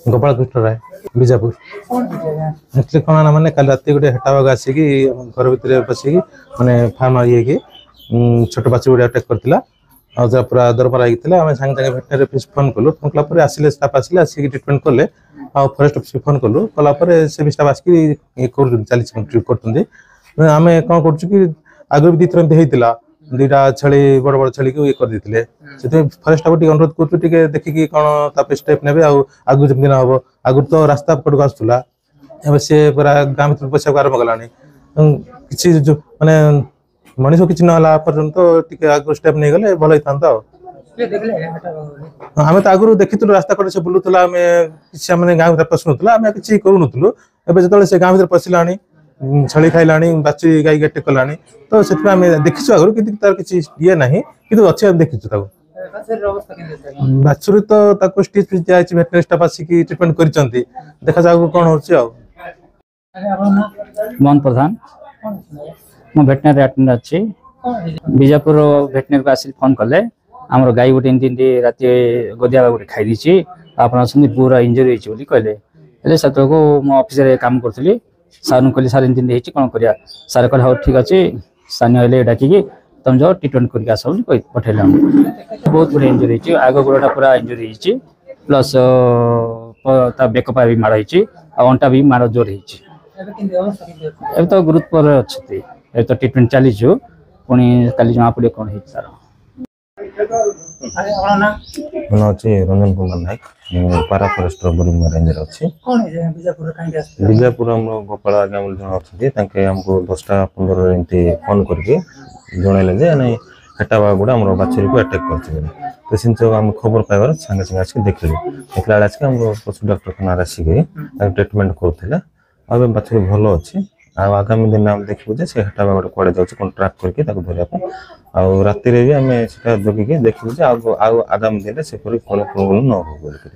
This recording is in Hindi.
गोपाल कृष्ण राय बीजापुर एक्चुअली कौन ना माने कल रात गोटे हेटा बाग आसिक घर भितर पशिकी माने फार्म ये कि छोट बाछी गुड़ा अटैक करथिला आ पूरा दरबार आइथिला आमे संग संग भेटनरी ऑफिस फोन कलु फोन कला पर आसिले स्टाफ आसिले आसिक ट्रीटमेंट करले आ फॉरेस्ट ऑफिस फोन कलु कला पर से स्टाफ आसिक ये कर चली ट्रीट करतुंदी आमे कोन करछु कि आगु भी दित्रन हेतिला दुईटा छेली बड़ बड़ छेली को ये कर देथिले से फॉरेस्ट ऑफिस अनुरोध करछु टिके देखि कोन तापे स्टेप नेबे आ आगु जम दिन हबो आगु तो रास्ता पटको आसुला एबे से पूरा गाम भीतर पैसा आरंभ कलानी किछि जो माने मनीष किछि न होला पर्यंत टिके आगु स्टेप नै गले भलो हितांता आमे तो आगु देखितु रास्ता कटे से बुलुतला आमे किछि माने गाम भीतर पसनुतला आमे किछि करूनुतलु एबे जतले से गाम भीतर पसिलानी छली खाइलानी बाछी गाई गेट कलानी तो सेति आमे देखिछु आगु कि तार किछि ये नाही किंतु अछि देखिछु ताको बाछुरी तो ताको स्टेज पे जाय छि वेटनरी स्टाफ आसी की ट्रीटमेंट करिसंती देखा जागु कोन होछि आ मोहन प्रधान मो वेटनरी अटेंडेंट अछि बीजापुर वेटनरी को आसी फोन करले हमर गाई गोटे इंदी राति गदिया गोटे खाइ दिछि आपन संगे पूरा इंजरी होछि बोली कहले एले सतो को मो ऑफिस रे काम करथली सार कहली सार इंदी हेछि कोन करिया सार कहले हो ठीक अछि सानी हले डाकी की तुम जो ट्रीटमेंट करके आसो बोली पठेला बहुत बड़े इंजरी होछि आगो गोडा पूरा इंजरी होछि प्लस ता बेकपा भी मार होछि आ अंटा भी मार जोर होछि एबे तो गुरुत्व अछि ए तो ट्रीटमेंट चली जो पुनी काली जमा पड़े कोन हे सर रंजन कुमार नायक पारा फॉरेस्ट बोरिंग रेंजर अछि कोन हे बीजापुर कांगे आसी बीजापुर हम गोपाल आगे हम जण अछि ताके हमको 10टा 15 एंती फोन करके जणैले जे नै हेटा बागुडा हमरो बाछरी को अटैक करछि तो सिंचो हम खबर पाइबार संगे संगे आछि देखले देखला आज के हमरो पशु डॉक्टर खाना आसी के ट्रीटमेंट करथिला अब बाछरी भलो अछि आ आगामी दिन हम देखिबो जे से हेटा बागुडा कोडे जाउछि कॉन्ट्रैक्ट करके ताको धरिया को आ राति रे भी हमें सेटा जगी के देखिबो जे आ आगामी दिन से कोन प्रॉब्लम न हो बोल के